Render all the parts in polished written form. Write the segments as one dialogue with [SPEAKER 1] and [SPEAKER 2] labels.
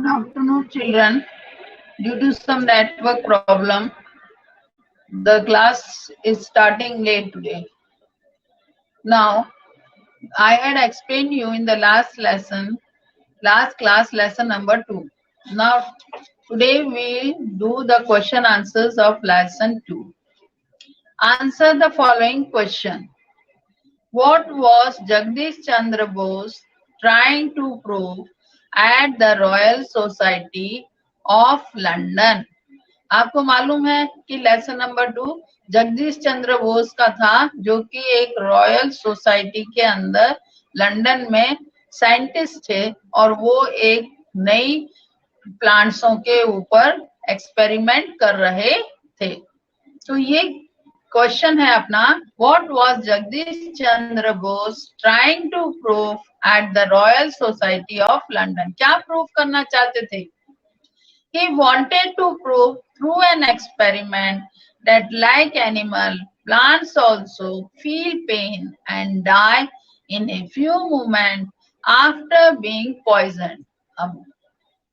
[SPEAKER 1] Good afternoon, children. Due to some network problem, the class is starting late today. Now, I had explained you in the last class lesson number 2. Now, today we do the question answers of lesson 2. Answer the following question. What was Jagdish Chandra Bose trying to prove at the Royal Society of London? आपको मालूम है कि lesson number 2 Jagdish Chandra Bose का था, जो कि एक royal society के अंदर लंदन में साइंटिस्ट थे और वो एक नई प्लांट्सों के ऊपर एक्सपेरिमेंट कर रहे थे। तो ये क्वेश्चन है अपना, what was Jagdish Chandra Bose trying to prove at the Royal Society of London? क्या प्रूव करना चाहते थे? He wanted to prove through an experiment that like animal, plants also feel pain and die in a few moments after being poisoned. अब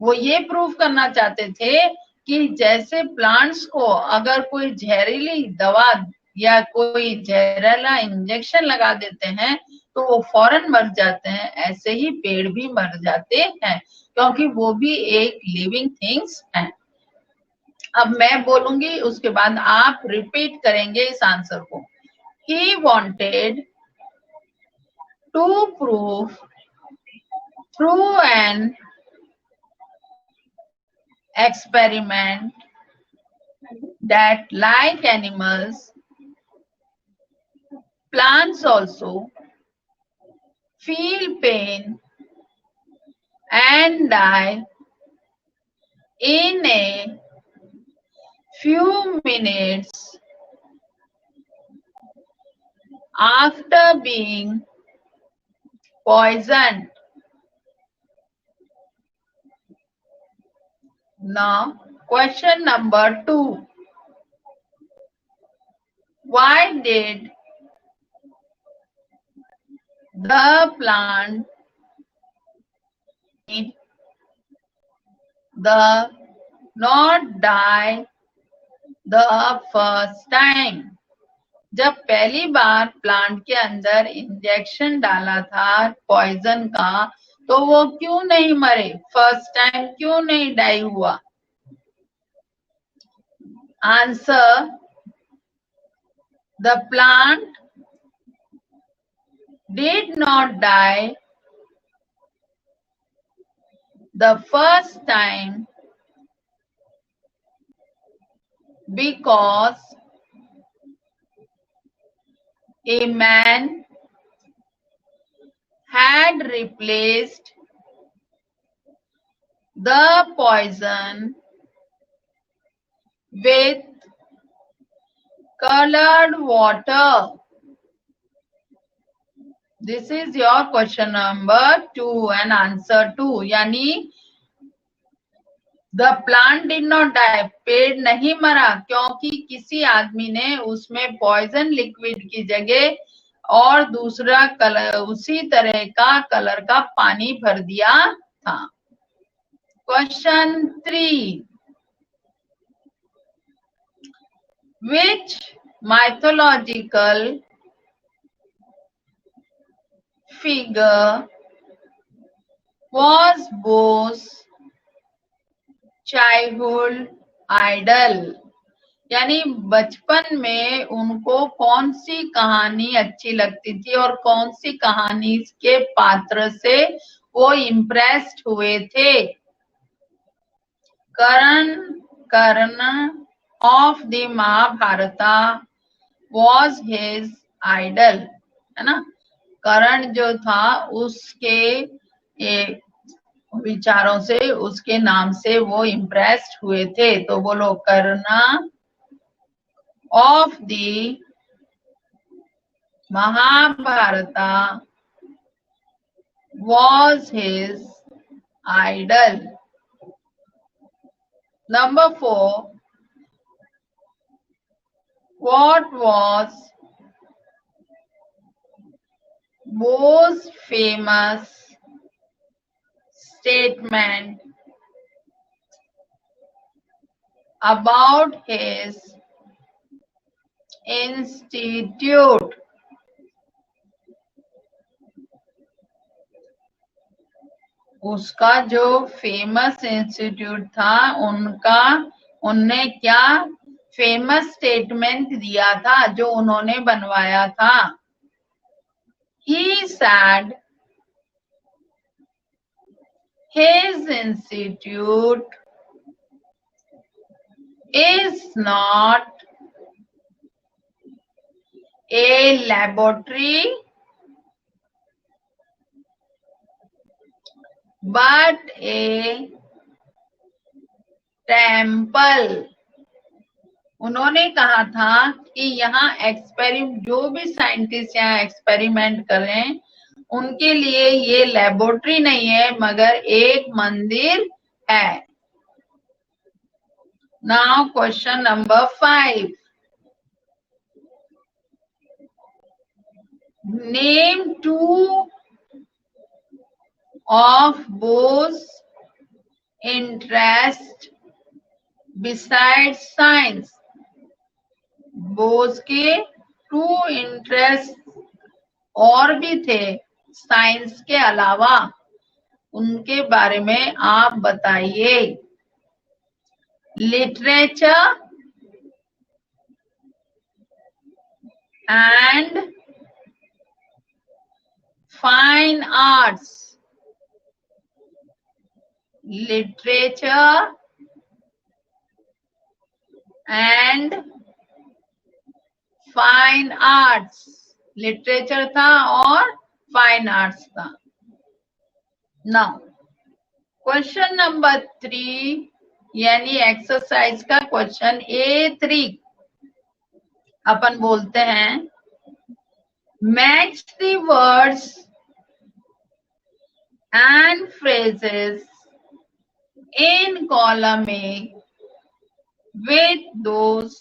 [SPEAKER 1] वो ये prove करना चाहते थे कि जैसे प्लांट्स को अगर कोई जहरीली दवा या कोई जहरीला इंजेक्शन लगा देते हैं तो वो फौरन मर जाते हैं, ऐसे ही पेड़ भी मर जाते हैं, क्योंकि वो भी एक लिविंग थिंग्स हैं। अब मैं बोलूंगी, उसके बाद आप रिपीट करेंगे इस आंसर को। He wanted to prove through an experiment that like animals, plants also feel pain and die in a few minutes after being poisoned. Now, question number 2. Why did the plant need the not die the first time? जब पहली बार plant के अंदर injection डाला था poison का, तो वो क्यों नहीं मरे? फर्स्ट टाइम क्यों नहीं डाई हुआ? Answer, the plant did not die the first time because a man had replaced the poison with colored water. This is your question number 2 and answer 2. यानी the plant did not die, पेड़ नहीं मरा क्योंकि किसी आदमी ने उसमें poison liquid की जगह और दूसरा कलर, उसी तरह का कलर का पानी भर दिया था। Question 3. Which mythological figure was Bose childhood idol? यानी बचपन में उनको कौन सी कहानी अच्छी लगती थी और कौन सी कहानी के पात्र से वो इम्प्रेस्ड हुए थे? Karna of the Mahabharata was his idol, है ना? कर्ण जो था उसके विचारों से, उसके नाम से वो इम्प्रेस्ड हुए थे। तो बोलो, Karna of the Mahabharata was his idol. Number 4. What was Bose's famous statement about his institute. उसका जो फेमस इंस्टीट्यूट था उनने क्या फेमस स्टेटमेंट दिया था जो उन्होंने बनवाया था. He said his institute is not a laboratory but a temple. उन्होंने कहा था कि यहाँ जो भी साइंटिस्ट यहाँ एक्सपेरिमेंट करें उनके लिए ये लेबोरेटरी नहीं है मगर एक मंदिर है. Now question number 5. Name 2 of Bose's interest besides science. Bose के 2 इंटरेस्ट और भी थे साइंस के अलावा, उनके बारे में आप बताइए. Literature and fine arts. Literature and fine arts. Literature था और फाइन आर्ट्स था. नाउ क्वेश्चन नंबर 3 यानी एक्सरसाइज का क्वेश्चन A3 अपन बोलते हैं match the words and phrases in column A with those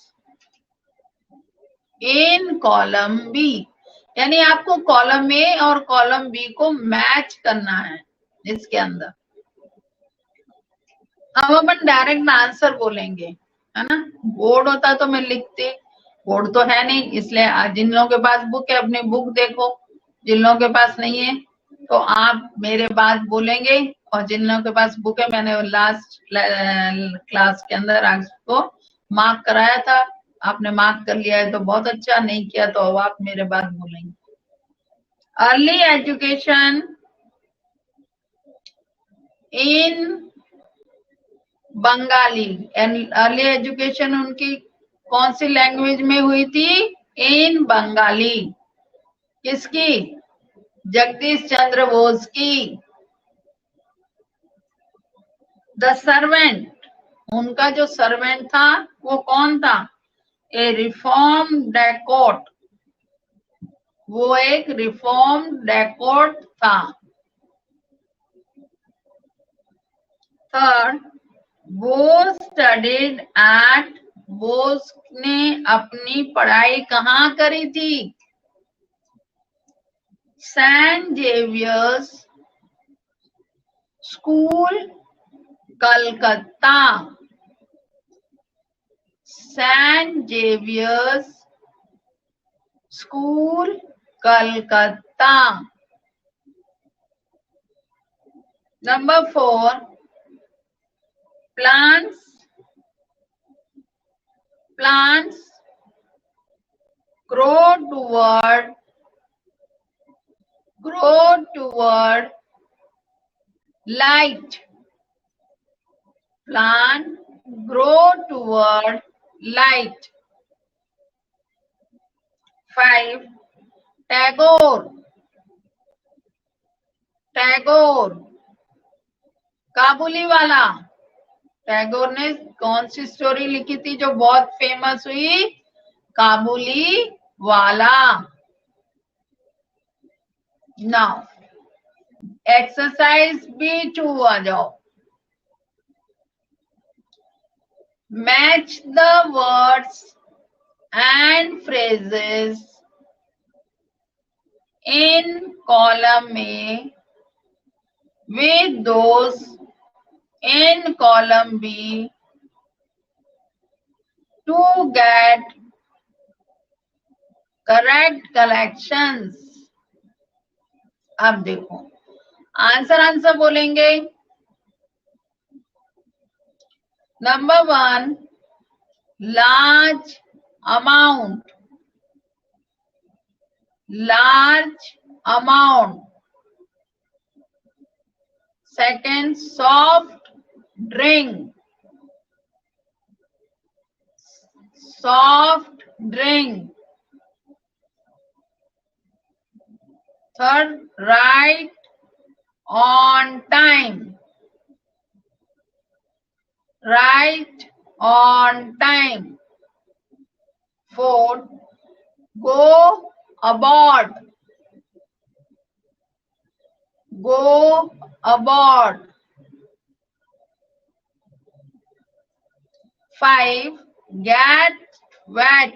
[SPEAKER 1] in column B. यानी आपको कॉलम A और कॉलम B को मैच करना है इसके अंदर. अब अपन डायरेक्ट आंसर बोलेंगे, है ना. बोर्ड होता तो मैं लिखती, बोर्ड तो है नहीं, इसलिए जिन लोगों के पास बुक है अपनी बुक देखो, जिन लोगों के पास नहीं है तो आप मेरे बाद बोलेंगे, और जिन लोगों के पास बुक है मैंने लास्ट क्लास के अंदर आपको मार्क कराया था, आपने मार्क कर लिया है तो बहुत अच्छा, नहीं किया तो अब आप मेरे बाद बोलेंगे. Early education in Bengali. Early education उनकी कौन सी लैंग्वेज में हुई थी? इन बंगाली. किसकी? जगदीश चंद्र बोस की. द सर्वेंट, उनका जो सर्वेंट था वो कौन था? A reformed dacoit. वो एक रिफॉर्म डेकोट था. Third, Bose studied at. Bose ने अपनी पढ़ाई कहाँ करी थी? Saint Xavier's School Calcutta. Saint Xavier's School Calcutta. Number 4, plants grow toward light. Plant grow toward light. 5, Tagore. काबुली वाला. टैगोर ने कौन सी स्टोरी लिखी थी जो बहुत फेमस हुई? काबुली वाला. नाउ एक्सरसाइज B2 आ जाओ. Match the words and phrases in column A with those in column B to get correct collections. अब देखो आंसर बोलेंगे. Number 1, large amount. Second, soft drink. Third, right on time. Fourth, go aboard. 5, get wet.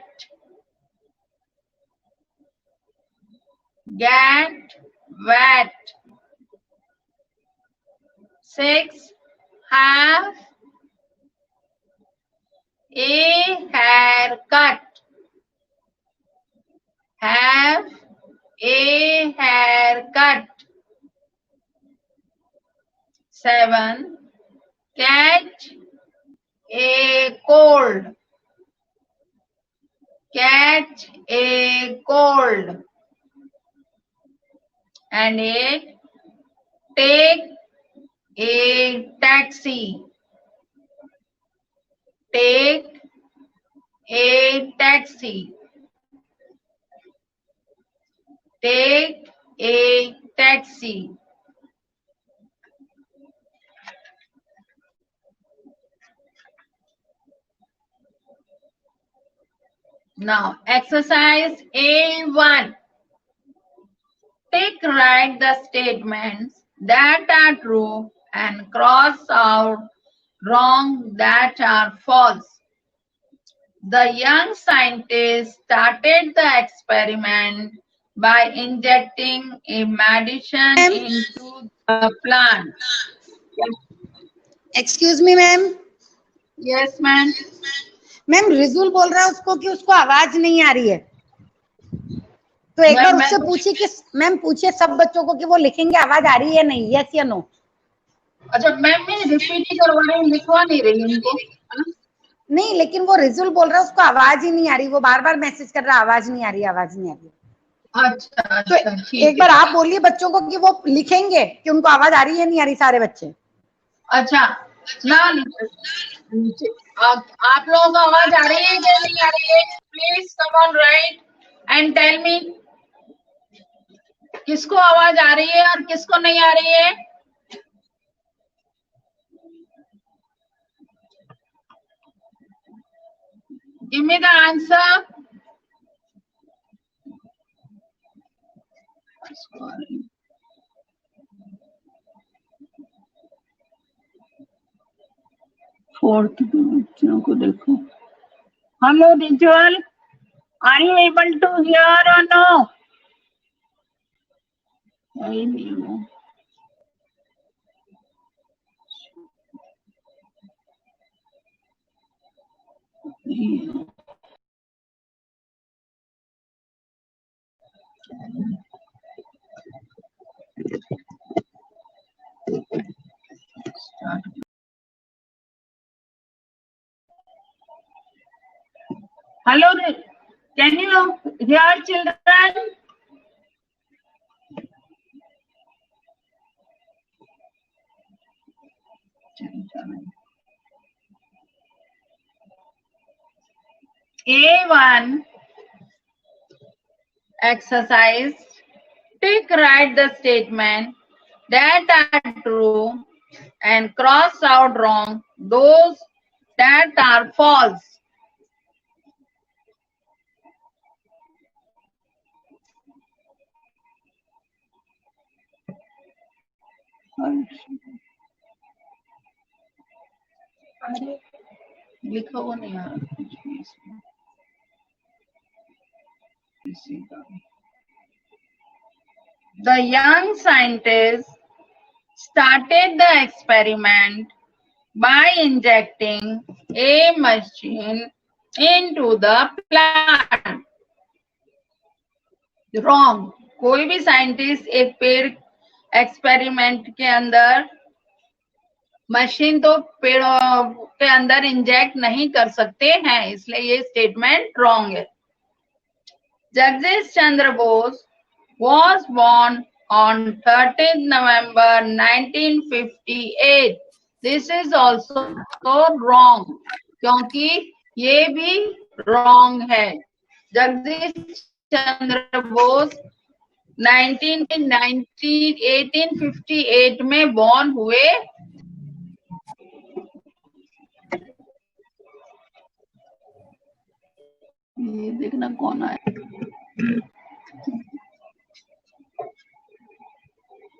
[SPEAKER 1] 6, have a haircut. 7, catch a cold. And 8, take a taxi. Now, exercise A1. Write the statements that are true and cross out wrong that are false. The young scientist started the experiment by injecting a medicine into the plant.
[SPEAKER 2] Excuse me, ma'am.
[SPEAKER 1] Yes, ma'am.
[SPEAKER 2] Ma'am Rijul बोल रहा है उसको कि उसको आवाज नहीं आ रही है, तो एक बार उससे पूछिए कि मैम पूछिए सब बच्चों को कि वो लिखेंगे आवाज आ रही है या नहीं, यस या नो.
[SPEAKER 1] अच्छा मैम, मैं रिपीट ही करवा रही हूँ, लिखवा नहीं रही उनको.
[SPEAKER 2] नहीं, लेकिन वो रिजुल बोल रहा है उसको आवाज ही नहीं आ रही, वो बार बार मैसेज कर रहा है आवाज नहीं आ रही.
[SPEAKER 1] अच्छा,
[SPEAKER 2] तो एक बार आप बोलिए बच्चों को कि वो लिखेंगे कि उनको आवाज आ रही है नहीं आ रही सारे बच्चे.
[SPEAKER 1] अच्छा ना, आप लोगों को आवाज आ रही है या नहीं आ रही है? Please come on write and tell me किसको आवाज आ रही है और किसको नहीं आ रही है. Give me the answer. Fourth के बच्चों को देखो. Hello Rijul, are you able to hear or no? Hello, can you hear children? A1 exercise. Write the statement that are true and cross out wrong those that are false. लिखा हुआ नहीं आ रहा कुछ भी इसमें. The young scientist started the experiment by injecting a machine into the plant. Wrong. कोई भी scientist एक पेड़ एक्सपेरिमेंट के अंदर मशीन तो पेड़ों के अंदर इंजेक्ट नहीं कर सकते हैं, इसलिए ये स्टेटमेंट रॉन्ग है। Jagdish Chandra Bose was born on 13th November 1958. This is also wrong, क्योंकि ये भी wrong है। जगदीश चंद्र बोस 1858 में बॉर्न हुए। ये देखना कौन आया।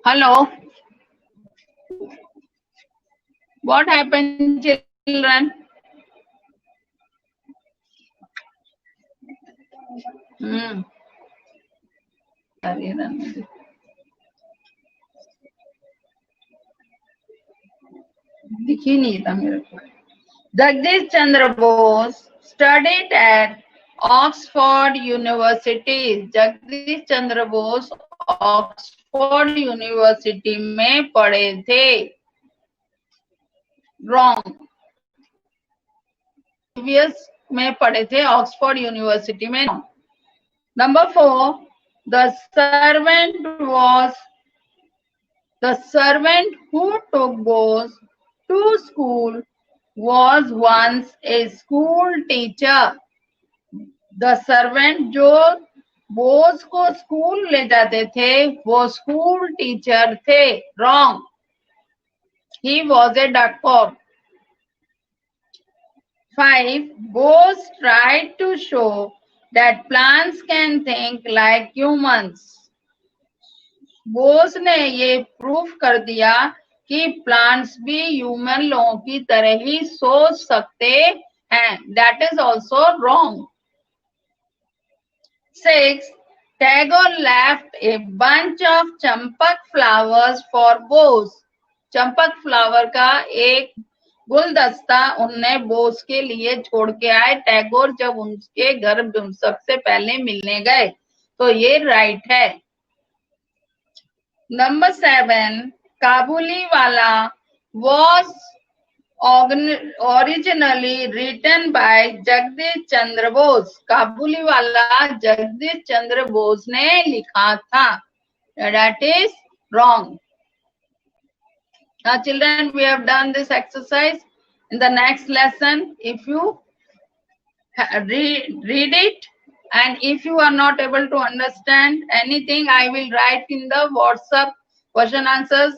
[SPEAKER 1] Hello, what happened children? दिख ही नहीं था मेरे को। Jagdish Chandra Bose studied at Oxford University. Jagdish Chandra Bose Oxford University में पढ़े थे। रॉन्ग। में पढ़े थे ऑक्सफोर्ड यूनिवर्सिटी में। Number 4, the servant who took Bose to school was once a school teacher. The servant जो बोस को स्कूल ले जाते थे वो स्कूल टीचर थे। Wrong. He was a doctor. 5, Bose tried to show that plants can think like humans. Bose ने ये proof कर दिया कि प्लांट्स भी ह्यूमन लोगों की तरह ही सोच सकते हैं। That is also wrong. 6, Tagore left a bunch of Champak flowers for Bose. Champak flower का एक गुलदस्ता उनने बोस के लिए छोड़ के आए टैगोर जब उनके घर सबसे पहले मिलने गए। तो ये राइट है। Number 7, Kabuliwala was originally written by Jagdish Chandra Bose. Kabuliwala Jagdish Chandra Bose ने लिखा था। That is wrong. Now children, we have done this exercise. In the next lesson, if you read it, and if you are not able to understand anything, I will write in the WhatsApp question answers.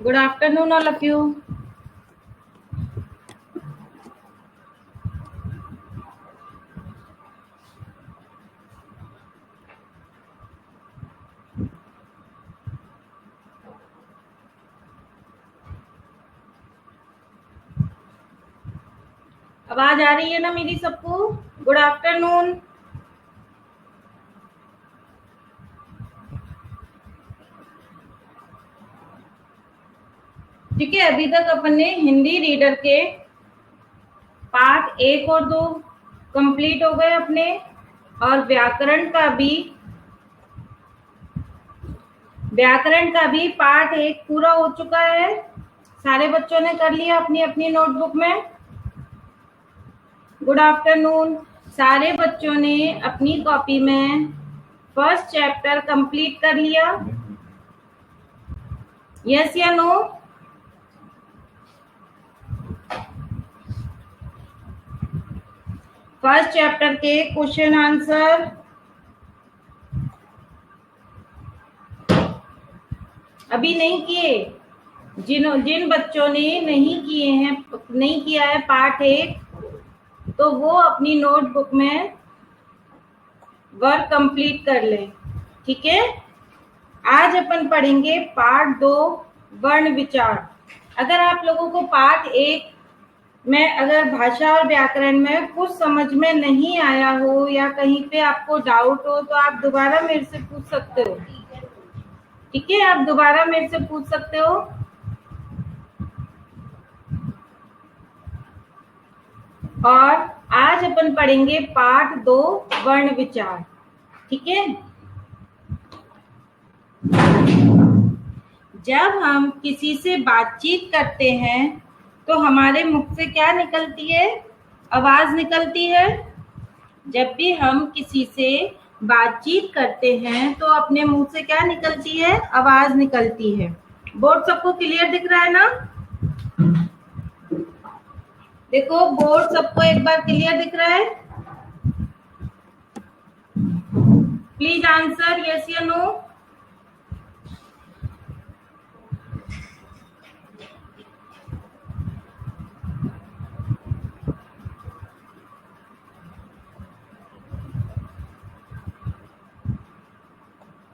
[SPEAKER 3] Good afternoon, all of you. आवाज आ रही है ना मेरी सबको? Good afternoon. ठीक है, अभी तक अपन ने हिंदी रीडर के पार्ट 1 और 2 कंप्लीट हो गए अपने, और व्याकरण का भी पार्ट 1 पूरा हो चुका है। सारे बच्चों ने कर लिया अपनी अपनी नोटबुक में। Good afternoon. सारे बच्चों ने अपनी कॉपी में फर्स्ट चैप्टर कंप्लीट कर लिया? यस या नो? फर्स्ट चैप्टर के क्वेश्चन आंसर अभी नहीं किए, जिन बच्चों ने नहीं किया है पार्ट 1, तो वो अपनी नोटबुक में वर्क कंप्लीट कर लें। ठीक है, आज अपन पढ़ेंगे पार्ट 2 वर्ण विचार। अगर आप लोगों को पार्ट 1 में अगर भाषा और व्याकरण में कुछ समझ में नहीं आया हो या कहीं पे आपको डाउट हो तो आप दोबारा मेरे से पूछ सकते हो। ठीक है, आप दोबारा मेरे से पूछ सकते हो। और आज अपन पढ़ेंगे पार्ट 2 वर्ण विचार। ठीक है, जब हम किसी से बातचीत करते हैं तो हमारे मुख से क्या निकलती है? आवाज निकलती है। जब भी हम किसी से बातचीत करते हैं तो अपने मुंह से क्या निकलती है? आवाज निकलती है। बोर्ड सबको क्लियर दिख रहा है ना? देखो बोर्ड सबको एक बार क्लियर दिख रहा है? प्लीज आंसर यस या नो।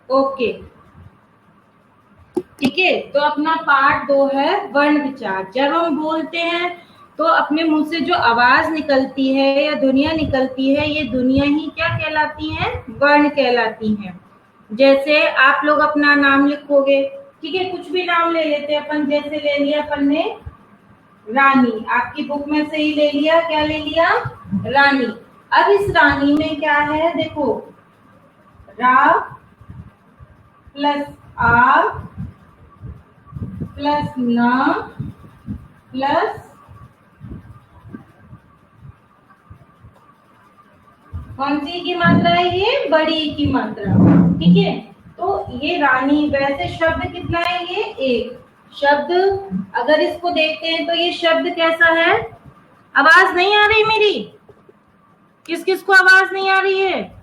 [SPEAKER 3] ओके, ठीक है, तो अपना पार्ट 2 है वर्ण विचार। जब हम बोलते हैं तो अपने मुंह से जो आवाज निकलती है या ध्वनियां निकलती है, ये ध्वनियां ही क्या कहलाती हैं? वर्ण कहलाती हैं। जैसे आप लोग अपना नाम लिखोगे, ठीक है, कुछ भी नाम ले लेते हैं अपन। जैसे ले लिया अपन ने रानी, आपकी बुक में से ही ले लिया, क्या ले लिया? रानी। अब इस रानी में क्या है? देखो, रा प्लस आ प्लस न प्लस कौन सी की मात्रा है? ये बड़ी की मात्रा। ठीक है, तो ये रानी, वैसे शब्द कितना है? ये एक शब्द। अगर इसको देखते हैं तो ये शब्द कैसा है? आवाज नहीं आ रही मेरी? किस किस को आवाज नहीं आ रही है?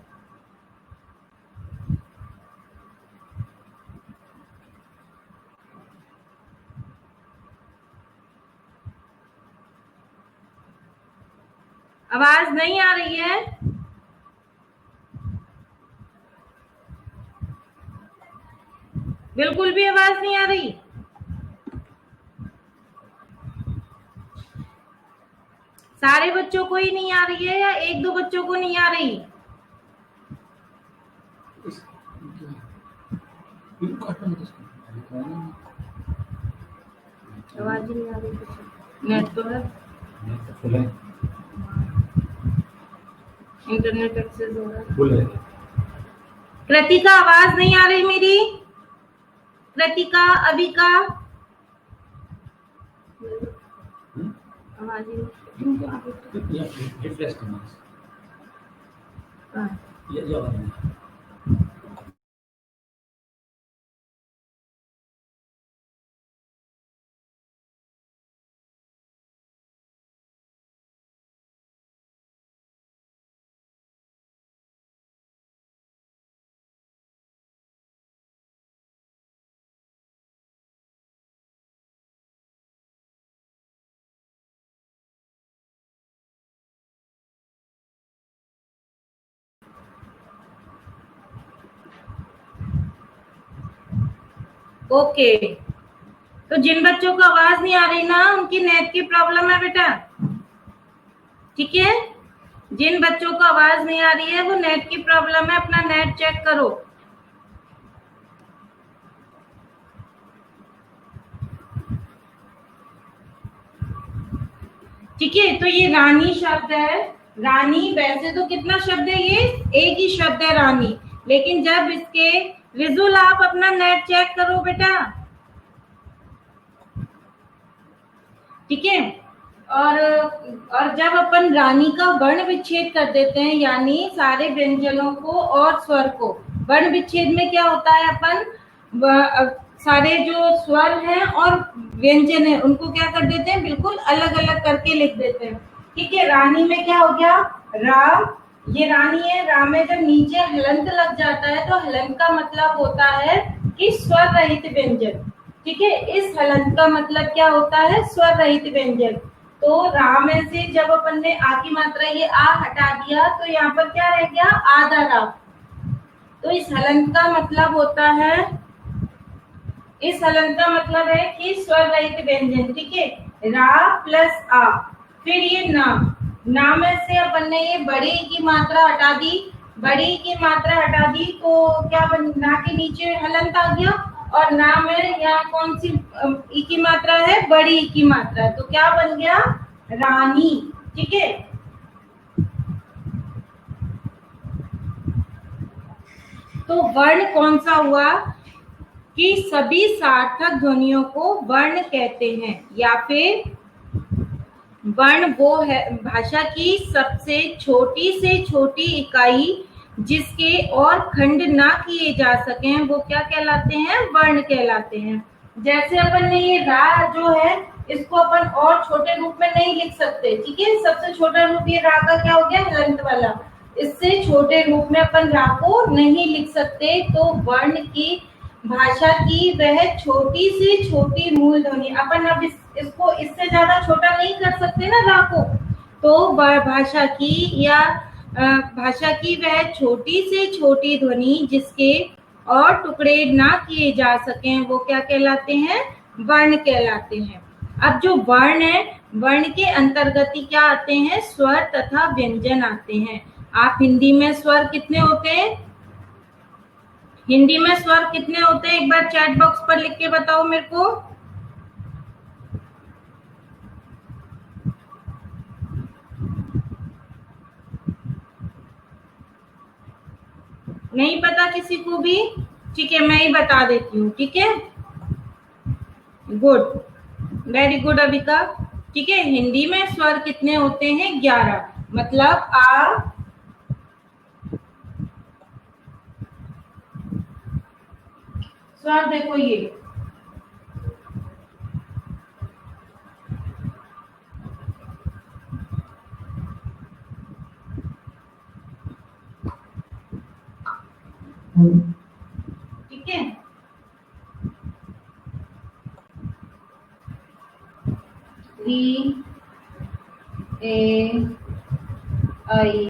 [SPEAKER 3] आवाज नहीं आ रही है? बिल्कुल भी आवाज नहीं आ रही? सारे बच्चों को ही नहीं आ रही है या एक दो बच्चों को नहीं आ रही? आवाज नहीं आ रही। नेट तो है, इंटरनेट एक्सेस हो रहा है। कृतिका आवाज नहीं आ रही मेरी? कृतिका, अबिका, आवाज ही ओके। तो जिन बच्चों को आवाज नहीं आ रही ना, उनकी नेट की प्रॉब्लम है बेटा। ठीक है, जिन बच्चों को आवाज नहीं आ रही है वो नेट की प्रॉब्लम है, अपना नेट चेक करो। ठीक है, तो ये रानी शब्द है। रानी वैसे तो कितना शब्द है? ये एक ही शब्द है रानी, लेकिन जब इसके रिजुल आप अपना नेट चेक करो बेटा। ठीक है, और जब अपन रानी का वर्ण विच्छेद कर देते हैं, यानी सारे व्यंजनों को और स्वर को, वर्ण विच्छेद में क्या होता है? अपन सारे जो स्वर हैं और व्यंजन है उनको क्या कर देते हैं? बिल्कुल अलग अलग करके लिख देते हैं। ठीक है। रानी में क्या हो गया, रा, ये रानी है, रा में जब नीचे हलंत लग जाता है तो हलंत का मतलब होता है कि स्वर रहित व्यंजन। ठीक है, इस हलंत का मतलब क्या होता है, स्वर रहित व्यंजन। तो रा में से जब अपन ने आ की मात्रा ये आ हटा दिया तो यहाँ पर क्या रह गया, आधा रा। तो इस हलंत का मतलब होता है, इस हलंत का मतलब है कि स्वर रहित व्यंजन। ठीक है, रा प्लस आ। फिर ये ना, ना में से अपन ने ये बड़ी की मात्रा हटा दी, बड़ी की मात्रा हटा दी तो क्या बन, ना के नीचे हलंत आ गया, और ना में यहाँ कौन सी ई की मात्रा है, बड़ी ई की मात्रा, तो क्या बन गया, रानी। ठीक है, तो वर्ण कौन सा हुआ कि सभी सार्थक ध्वनियों को वर्ण कहते हैं, या फिर वर्ण वो है भाषा की सबसे छोटी से छोटी इकाई जिसके और खंड ना किए जा सके, वो क्या कहलाते हैं, वर्ण कहलाते हैं। जैसे अपन ने ये रा जो है इसको अपन और छोटे रूप में नहीं लिख सकते। ठीक है, सबसे छोटा रूप ये रा का क्या हो गया, हलंत वाला। इससे छोटे रूप में अपन रा को नहीं लिख सकते। तो वर्ण की भाषा की वह छोटी से छोटी मूल ध्वनि, अपन अब इसको इससे ज्यादा छोटा नहीं कर सकते ना रा को। तो भाषा की या भाषा की वह छोटी से छोटी ध्वनि जिसके और टुकड़े ना किए जा सकें, वो क्या कहलाते हैं, वर्ण कहलाते हैं। अब जो वर्ण है, वर्ण के अंतर्गत ही क्या आते हैं, स्वर तथा व्यंजन आते हैं। आप हिंदी में स्वर कितने होते हैं, हिंदी में स्वर कितने होते हैं, एक बार चैट बॉक्स पर लिख के बताओ मेरे को। नहीं पता किसी को भी, ठीक है मैं ही बता देती हूँ। ठीक है, गुड, वेरी गुड अबिका। ठीक है, हिंदी में स्वर कितने होते हैं, 11। मतलब आ, स्वर देखो ये ठीक है, री, ए, आई,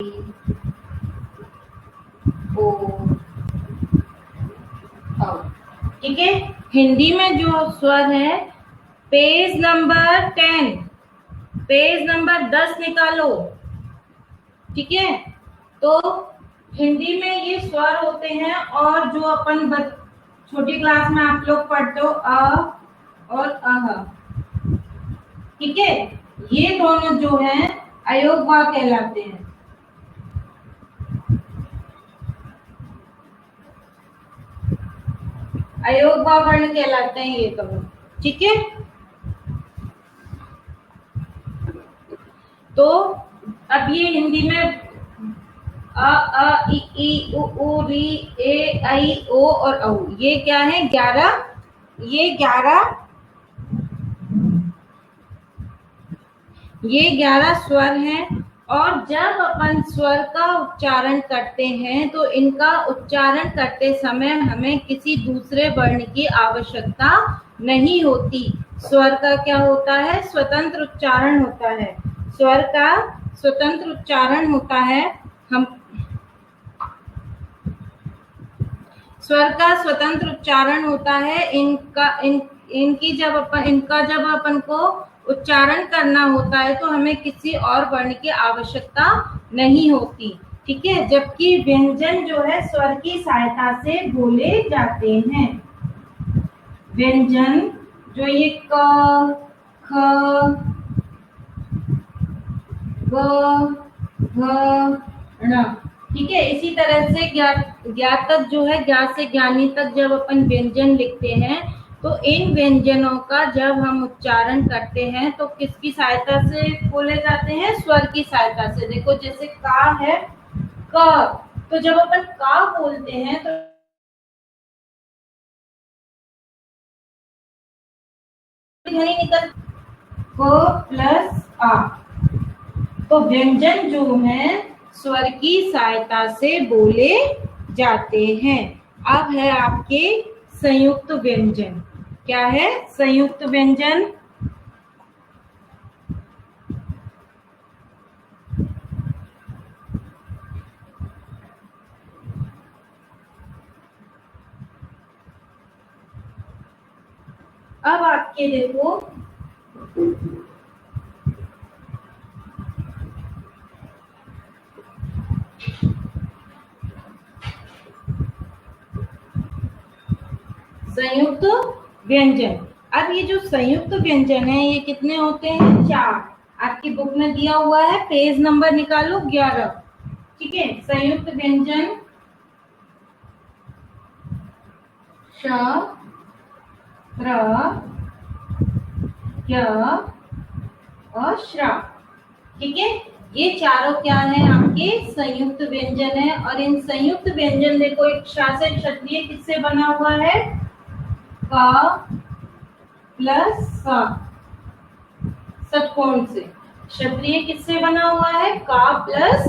[SPEAKER 3] ओ, औ। ठीक है, हिंदी में जो स्वर है, पेज नंबर 10, पेज नंबर 10 निकालो। ठीक है, तो हिंदी में ये स्वर होते हैं, और जो अपन छोटी क्लास में आप लोग पढ़ते हो अ और अह। ठीक है, ये दोनों जो हैं अयोगवा कहलाते हैं। अयोगवा वर्ण कहलाते हैं ये दोनों। ठीक है, तो अब ये हिंदी में अ इ ई उ ऊ री ए आई ओ और औ, ये क्या है, 11, ये 11 स्वर हैं। और जब अपन स्वर का उच्चारण करते हैं तो इनका उच्चारण करते समय हमें किसी दूसरे वर्ण की आवश्यकता नहीं होती। स्वर का क्या होता है, स्वतंत्र उच्चारण होता है, स्वर का स्वतंत्र उच्चारण होता है। हम स्वर का स्वतंत्र उच्चारण होता है। इनका जब अपन को उच्चारण करना होता है तो हमें किसी और वर्ण की आवश्यकता नहीं होती। ठीक है, जबकि व्यंजन जो है स्वर की सहायता से बोले जाते हैं। व्यंजन जो ये क, ख, ग, घ, ण, ठीक है, इसी तरह से ज्ञा तक जो है, ज्ञा से ज्ञानी तक जब अपन व्यंजन लिखते हैं तो इन व्यंजनों का जब हम उच्चारण करते हैं तो किसकी सहायता से बोले जाते हैं, स्वर की सहायता से। देखो जैसे का है, क, तो जब अपन का बोलते हैं तो ध्वनि निकल क प्लस आ। तो व्यंजन जो है स्वर की सहायता से बोले जाते हैं। अब है आपके संयुक्त व्यंजन। क्या है? संयुक्त व्यंजन। अब आपके देखो संयुक्त व्यंजन। अब ये जो संयुक्त व्यंजन है ये कितने होते हैं? 4। आपकी बुक में दिया हुआ है, पेज नंबर निकालो 11। ठीक है। संयुक्त व्यंजन श, प्र, य और श्रा। ठीक है। ये चारों क्या है? आपके संयुक्त व्यंजन है। और इन संयुक्त व्यंजन देखो, एक शा से क्षत्रिय किससे बना हुआ है? का प्लस सा, षटकोण से। क्षत्रिय किससे बना हुआ है? का प्लस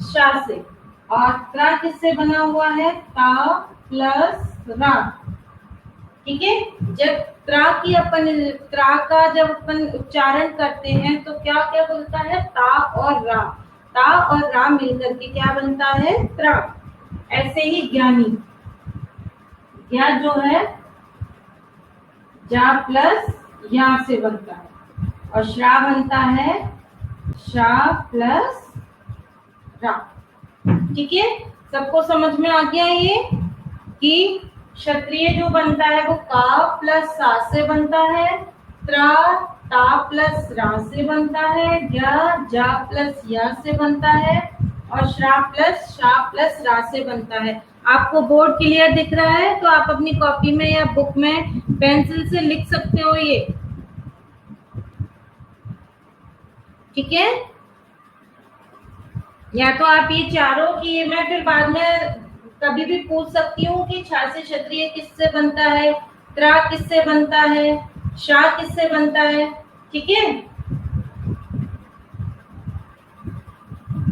[SPEAKER 3] शा से। और त्रा किससे बना हुआ है? ता प्लस रा। ठीक है। जब त्रा का जब अपन उच्चारण करते हैं तो क्या क्या बोलता है? ता और रा। ता और रा मिलकर के क्या बनता है? त्रा। ऐसे ही ज्ञानी, ज्ञा जो है जा प्लस या से बनता है। और श्रा बनता है शा प्लस रा। ठीक है। सबको समझ में आ गया ये कि क्षत्रिय जो बनता है वो का प्लस सा से बनता है, त्रा ता प्लस रा से बनता है, ज्ञा जा प्लस या से बनता है और श्रा प्लस शा प्लस रा से बनता है। आपको बोर्ड क्लियर दिख रहा है तो आप अपनी कॉपी में या बुक में पेंसिल से लिख सकते हो ये। ठीक है। या तो आप ये चारों की मैं फिर बाद में कभी भी पूछ सकती हूँ कि छा से क्षत्रिय किससे बनता है, त्रा किससे बनता है, शा किससे बनता है। ठीक है।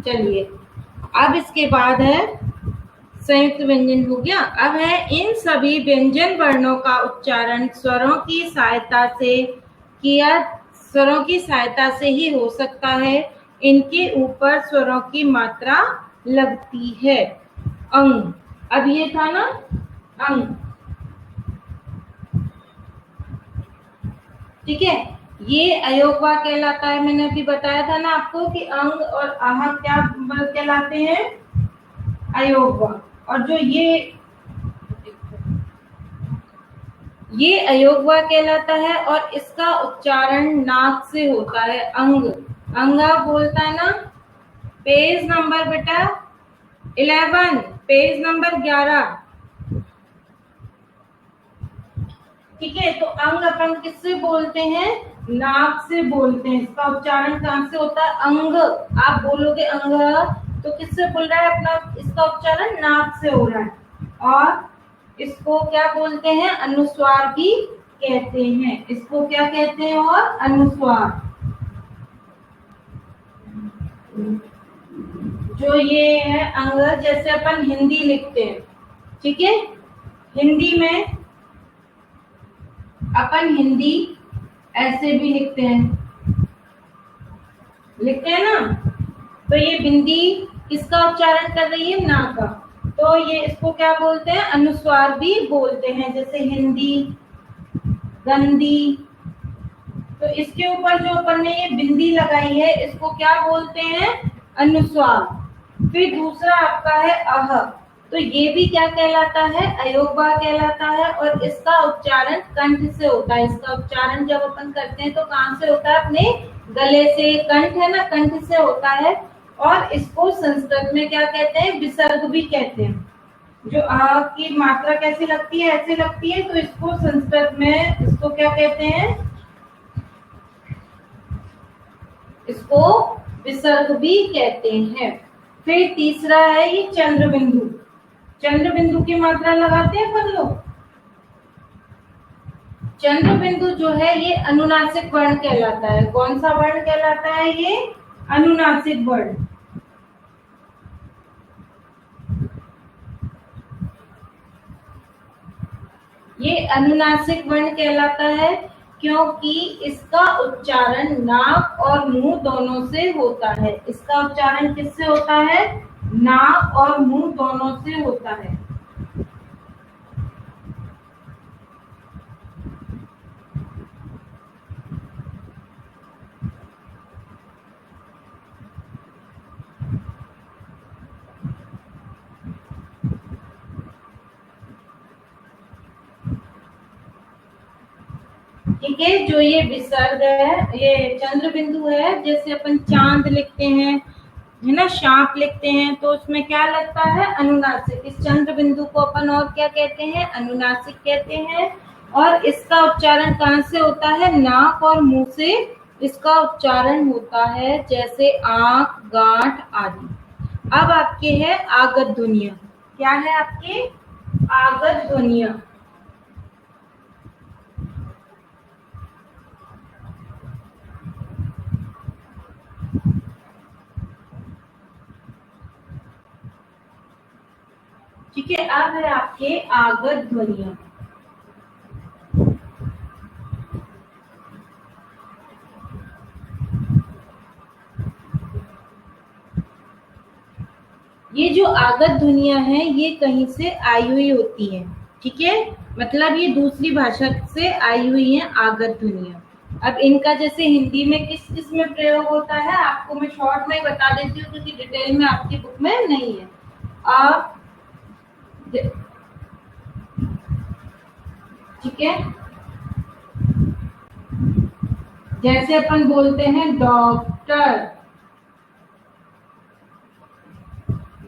[SPEAKER 3] चलिए, अब इसके बाद है संयुक्त व्यंजन हो गया। अब है इन सभी व्यंजन वर्णों का उच्चारण स्वरों की सहायता से ही हो सकता है। इनके ऊपर स्वरों की मात्रा लगती है। अंग, अब ये था ना अंग। ठीक है। ये अयोगवा कहलाता है। मैंने अभी बताया था ना आपको कि अंग और आह क्या कहलाते हैं? अयोगवा। और जो ये अयोगवा कहलाता है और इसका उच्चारण नाक से होता है। अंग, अंगा बोलता है ना। पेज नंबर बेटा 11, पेज नंबर 11। ठीक है। तो अंग अपन किससे बोलते हैं? नाक से बोलते हैं। इसका उच्चारण कहाँ से होता है? अंग। आप बोलोगे अंग तो किससे बोल रहा है? अपना इसका उच्चारण नाक से हो रहा है। और इसको क्या बोलते हैं? अनुस्वार भी कहते हैं। इसको क्या कहते हैं? और अनुस्वार। जो ये है अंग, जैसे अपन हिंदी लिखते हैं। ठीक है। हिंदी में अपन हिंदी ऐसे भी लिखते हैं ना। तो ये बिंदी किसका उच्चारण कर रही है? ना का। तो ये इसको क्या बोलते हैं? अनुस्वार भी बोलते हैं। जैसे हिंदी, गंदी। तो इसके ऊपर जो अपन ने ये बिंदी लगाई है इसको क्या बोलते हैं? अनुस्वार। फिर दूसरा आपका है अह। तो ये भी क्या कहलाता है? अयोगवा कहलाता है। और इसका उच्चारण कंठ से होता है। इसका उच्चारण जब अपन करते हैं तो कहाँ से होता है? अपने गले से। कंठ है ना, कंठ से होता है। और इसको संस्कृत में क्या कहते हैं? विसर्ग भी कहते हैं। जो आ की मात्रा कैसी लगती है? ऐसे लगती है। तो इसको संस्कृत में इसको क्या कहते हैं? इसको विसर्ग भी कहते हैं। फिर तीसरा है ये चंद्र बिंदु। चंद्र बिंदु की मात्रा लगाते हैं अपन लोग। चंद्र बिंदु जो है ये अनुनासिक वर्ण कहलाता है। कौन सा वर्ण कहलाता है? ये अनुनासिक वर्ण। ये अनुनासिक वर्ण कहलाता है क्योंकि इसका उच्चारण नाक और मुंह दोनों से होता है। इसका उच्चारण किससे होता है? नाक और मुंह दोनों से होता है। ठीक है, जो ये विसर्ग है, ये चंद्र बिंदु है, जैसे अपन चांद लिखते हैं, है ना, शांप लिखते हैं, तो उसमें क्या लगता है? अनुनासिक। इस चंद्र बिंदु को अपन और क्या कहते हैं? अनुनासिक कहते हैं। और इसका उच्चारण कहाँ से होता है? नाक और मुंह से इसका उच्चारण होता है, जैसे आंख, गांठ आदि। अब आपके है आगत ध्वनियां। क्या है आपके? आगत ध्वनियां। ठीक है, अब है आपके आगत ध्वनियां। ये जो आगत ध्वनियां हैं, ये कहीं से आई हुई होती हैं। ठीक है, मतलब ये दूसरी भाषा से आई हुई हैं आगत ध्वनियां। अब इनका जैसे हिंदी में किस किस में प्रयोग होता है, आपको मैं शॉर्ट में बता देती हूँ, क्योंकि डिटेल में आपकी बुक में नहीं है। आप ठीक है, जैसे अपन बोलते हैं डॉक्टर,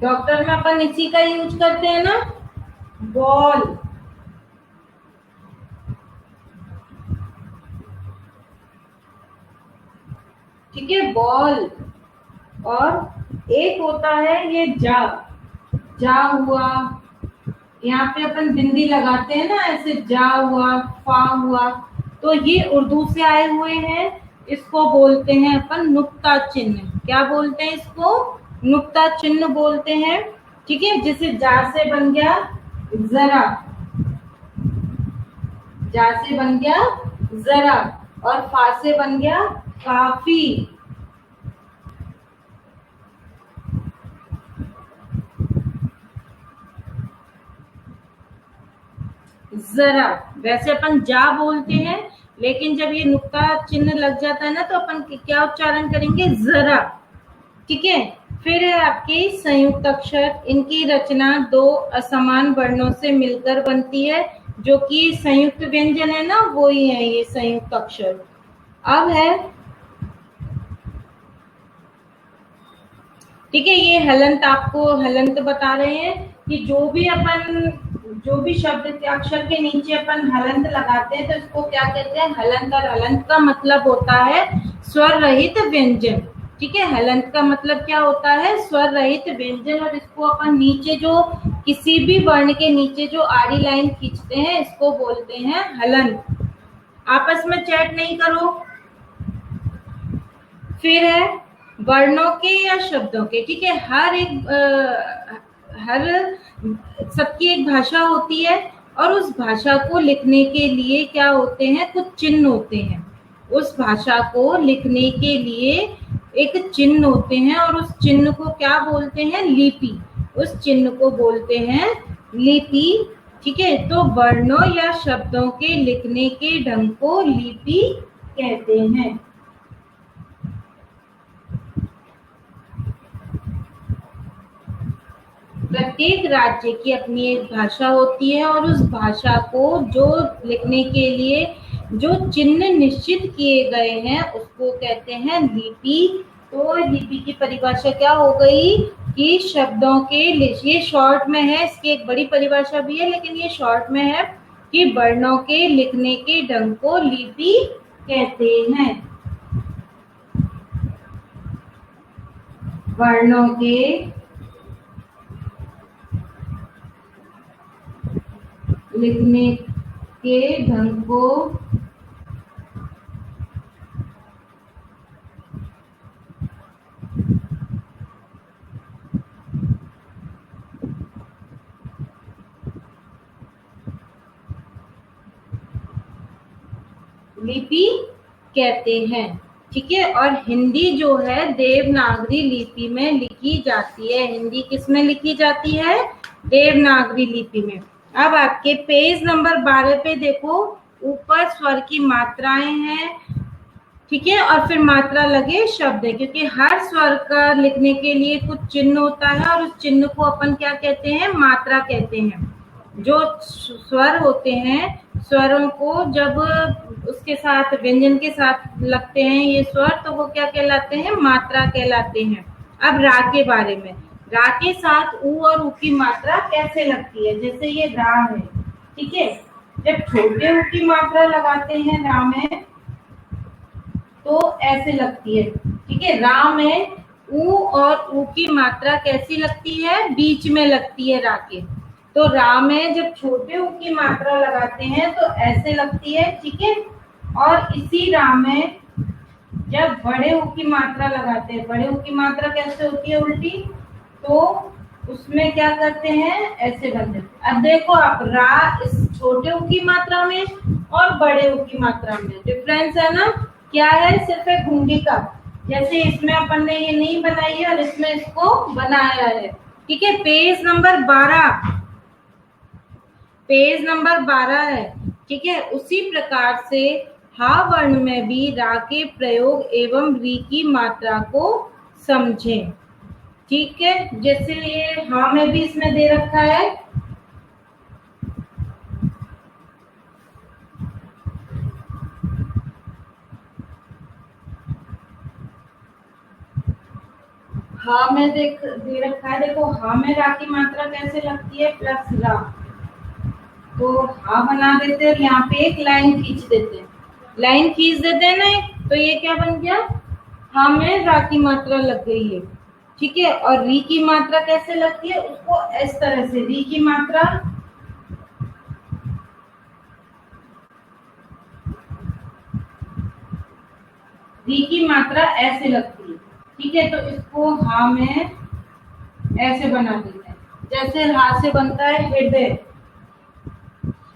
[SPEAKER 3] डॉक्टर में अपन इसी का यूज करते हैं ना, बॉल। ठीक है, बॉल। और एक होता है ये जा, जा हुआ। यहाँ पे अपन बिंदी लगाते हैं ना, ऐसे जा हुआ, फा हुआ, तो ये उर्दू से आए हुए हैं। इसको बोलते हैं अपन नुक्ता चिन्ह। क्या बोलते हैं इसको? नुक्ता चिन्ह बोलते हैं। ठीक है, जैसे जा से बन गया जरा, जा से बन गया जरा, और फा से बन गया काफी। जरा, वैसे अपन जा बोलते हैं, लेकिन जब ये नुक्ता चिन्ह लग जाता है ना, तो अपन क्या उच्चारण करेंगे? जरा। ठीक है, फिर है आपके संयुक्त अक्षर। इनकी रचना दो असमान वर्णों से मिलकर बनती है, जो कि संयुक्त व्यंजन है ना, वो ही है ये संयुक्त अक्षर। अब है, ठीक है, ये हलंत, आपको हलंत बता रहे हैं कि जो भी शब्द के अक्षर के नीचे अपन हलंत लगाते हैं, तो इसको क्या कहते हैं? हलंत। और हलंत का मतलब होता है स्वर रहित व्यंजन। ठीक है, हलंत का मतलब क्या होता है? स्वर रहित व्यंजन। और इसको अपन नीचे जो किसी भी वर्ण के नीचे जो आड़ी लाइन खींचते हैं, इसको बोलते हैं हलंत। आपस में चैट नहीं करो। फिर है वर्णों के या शब्दों के। ठीक है, हर सबकी एक भाषा होती है, और उस भाषा को लिखने के लिए क्या होते हैं? कुछ चिन्ह होते हैं। उस भाषा को लिखने के लिए एक चिन्ह होते हैं, और उस चिन्ह को क्या बोलते हैं? लिपि। उस चिन्ह को बोलते हैं लिपि। ठीक है, तो वर्णों या शब्दों के लिखने के ढंग को लिपि कहते हैं। प्रत्येक राज्य की अपनी एक भाषा होती है, और उस भाषा को जो लिखने के लिए जो चिन्ह निश्चित किए गए हैं, उसको कहते हैं लिपि। तो लिपि की परिभाषा क्या हो गई कि शब्दों के, ये शॉर्ट में है, इसकी एक बड़ी परिभाषा भी है, लेकिन ये शॉर्ट में है कि वर्णों के लिखने के ढंग को लिपि कहते हैं। वर्णों के लिखने के ढंग को लिपि कहते हैं। ठीक है, और हिंदी जो है देवनागरी लिपि में लिखी जाती है। हिंदी किस में लिखी जाती है? देवनागरी लिपि में। अब आपके पेज नंबर 12 पे देखो, ऊपर स्वर की मात्राएं हैं। ठीक है, और फिर मात्रा लगे शब्द है, क्योंकि हर स्वर का लिखने के लिए कुछ चिन्ह होता है और उस चिन्ह को अपन क्या कहते हैं? मात्रा कहते हैं। जो स्वर होते हैं, स्वरों को जब उसके साथ व्यंजन के साथ लगते हैं ये स्वर, तो वो क्या कहलाते हैं? मात्रा कहलाते हैं। अब रा के बारे में, रा के साथ ऊ और ऊ की मात्रा कैसे लगती है? जैसे ये रा है, ठीक है, जब छोटे ऊ की मात्रा लगाते हैं रा में तो ऐसे लगती है। ठीक है, रा में ऊ और ऊ की मात्रा कैसी लगती है? बीच में लगती है रा के। तो रा में जब छोटे ऊ की मात्रा लगाते हैं तो ऐसे लगती है। ठीक है, और इसी रा में जब बड़े ऊ की मात्रा लगाते हैं, बड़े ऊ की मात्रा कैसे होती है? उल्टी। तो उसमें क्या करते हैं? ऐसे बनते हैं। अब देखो आप, रा इस छोटे ऊ की मात्रा में और बड़े ऊ की मात्रा में डिफरेंस है ना? क्या है? सिर्फ एक घुंडी का। जैसे इसमें अपन ने ये नहीं बनाई है और इसमें इसको बनाया है। ठीक है, पेज नंबर 12, पेज नंबर 12 है। ठीक है, उसी प्रकार से हा वर्ण में भी रा के प्रयोग एवं री की मात्रा को समझें। ठीक है, जैसे ये हा में भी इसमें दे रखा है, हा में दे रखा है। देखो हा में रा की मात्रा कैसे लगती है? प्लस रा। तो हा बना देते हैं, यहाँ पे एक लाइन खींच देते हैं, लाइन खींच देते हैं ना एक, तो ये क्या बन गया? हा में रा की मात्रा लग गई है। ठीक है, और री की मात्रा कैसे लगती है? उसको इस तरह से, री की मात्रा ऐसे लगती है। ठीक है, तो इसको हा में ऐसे बना देते हैं, जैसे हा से बनता है हृदय।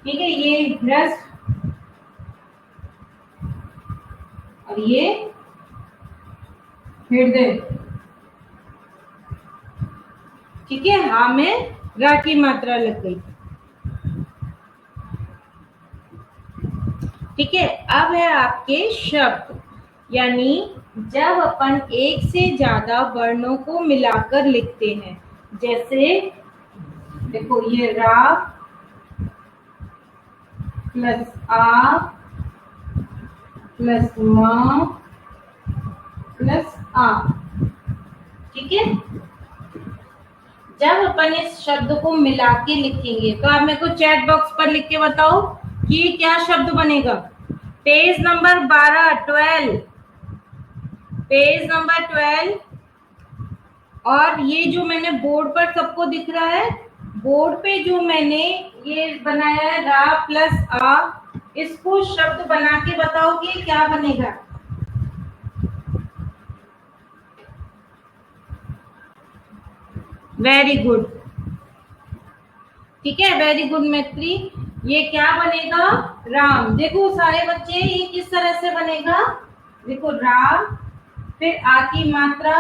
[SPEAKER 3] ठीक है, ये ह्रस्व और ये हृदय। ठीक है, हा में रा की मात्रा लग गई। ठीक है, अब है आपके शब्द, यानी जब अपन एक से ज्यादा वर्णों को मिलाकर लिखते हैं। जैसे देखो, ये रा प्लस आ प्लस मा प्लस आ। ठीक है, जब अपन इस शब्द को मिला के लिखेंगे तो आप मेरे को चैट बॉक्स पर लिख के बताओ कि क्या शब्द बनेगा। Page number 12, page number 12। और ये जो मैंने बोर्ड पर सबको दिख रहा है, बोर्ड पे जो मैंने ये बनाया है रा प्लस आ, इसको शब्द बना के बताओ कि क्या बनेगा। Very good. ठीक है, वेरी गुड मैत्री। ये क्या बनेगा? राम। देखो सारे बच्चे, ये किस तरह से बनेगा? देखो रा, फिर आ की मात्रा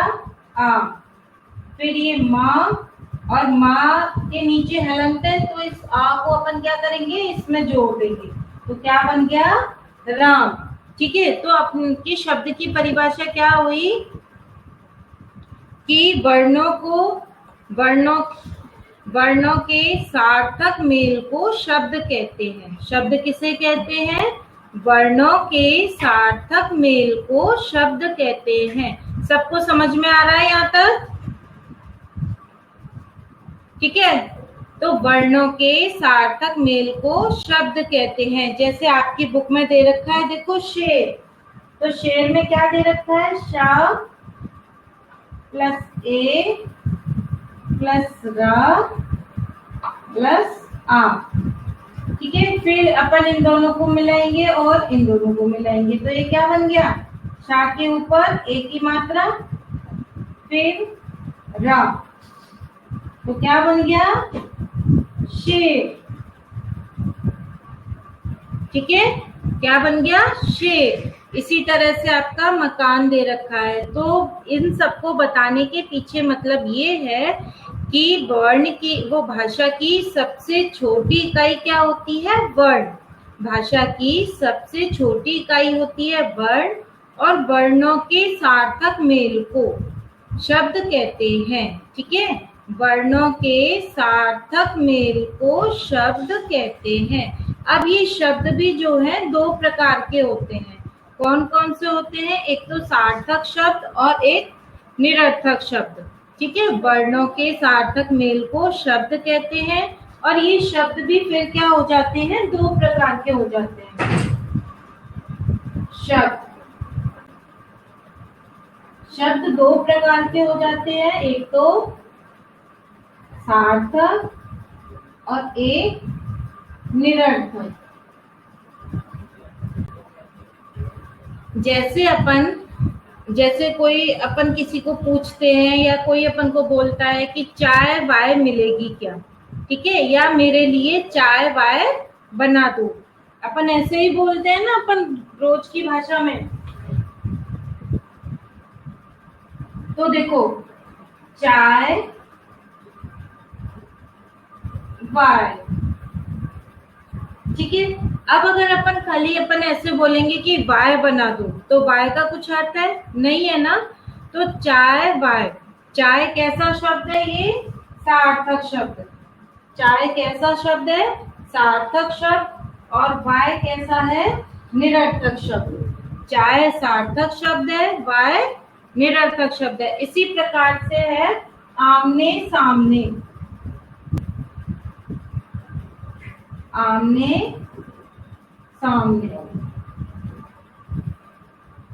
[SPEAKER 3] आ, फिर ये माँ, और माँ के नीचे हलंत है, तो इस आ को अपन क्या करेंगे? इसमें जोड़ देंगे, तो क्या बन गया? राम। ठीक है, तो अपन की शब्द की परिभाषा क्या हुई कि वर्णों के सार्थक मेल को शब्द कहते हैं। शब्द किसे कहते हैं? वर्णों के सार्थक मेल को शब्द कहते हैं। सबको समझ में आ रहा है यहाँ तक? ठीक है, तो वर्णों के सार्थक मेल को शब्द कहते हैं। जैसे आपकी बुक में दे रखा है, देखो शेर, तो शेर में क्या दे रखा है? शा प्लस ए प्लस रा प्लस आ। ठीक है, फिर अपन इन दोनों को मिलाएंगे और इन दोनों को मिलाएंगे, तो ये क्या बन गया? शा के ऊपर ए की मात्रा, फिर रा, तो क्या बन गया? शेर। ठीक है, क्या बन गया? शेर। इसी तरह से आपका मकान दे रखा है। तो इन सबको बताने के पीछे मतलब ये है कि वर्ण की, वो भाषा की सबसे छोटी इकाई क्या होती है? वर्ण। भाषा की सबसे छोटी इकाई होती है वर्ण, और वर्णों के सार्थक मेल को शब्द कहते हैं। ठीक है, वर्णों के सार्थक मेल को शब्द कहते हैं। अब ये शब्द भी जो है दो प्रकार के होते हैं। कौन कौन से होते हैं? एक तो सार्थक शब्द और एक निरर्थक शब्द। ठीक है, वर्णों के सार्थक मेल को शब्द कहते हैं, और ये शब्द भी फिर क्या हो जाते हैं? दो प्रकार के हो जाते हैं। शब्द दो प्रकार के हो जाते हैं, एक तो सार्थक और एक निरर्थक। जैसे कोई अपन किसी को पूछते हैं या कोई अपन को बोलता है कि चाय वाय मिलेगी क्या? ठीक है, या मेरे लिए चाय वाय बना दो। अपन ऐसे ही बोलते हैं ना अपन रोज की भाषा में। तो देखो, चाय वाय, ठीक है। अब अगर अपन खाली अपन ऐसे बोलेंगे कि वाय बना दो, तो वाय का कुछ अर्थ है? नहीं है ना। तो चाय वाय, चाय कैसा शब्द है? ये सार्थक शब्द। चाय कैसा शब्द है? सार्थक शब्द। और वाय कैसा है? निरर्थक शब्द। चाय सार्थक शब्द है, वाय निरर्थक शब्द है। इसी प्रकार से है आमने सामने। आमने सामने,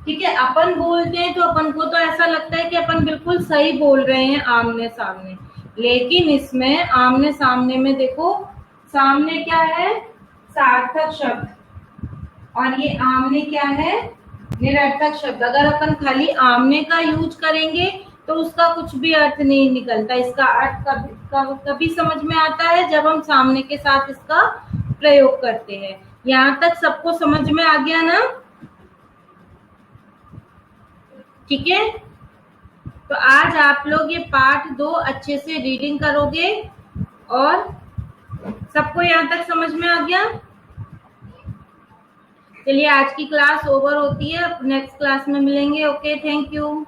[SPEAKER 3] ठीक है। अपन बोलते हैं तो अपन को तो ऐसा लगता है कि अपन बिल्कुल सही बोल रहे हैं, आमने सामने। लेकिन इसमें आमने सामने में देखो, सामने क्या है? सार्थक शब्द, और ये आमने क्या है? निरर्थक शब्द। अगर अपन खाली आमने का यूज करेंगे तो उसका कुछ भी अर्थ नहीं निकलता। इसका अर्थ कभी समझ में आता है जब हम सामने के साथ इसका प्रयोग करते हैं। यहाँ तक सबको समझ में आ गया ना? ठीक है, तो आज आप लोग ये पार्ट 2 अच्छे से रीडिंग करोगे, और सबको यहाँ तक समझ में आ गया? चलिए, आज की क्लास ओवर होती है, नेक्स्ट क्लास में मिलेंगे। Okay, thank you.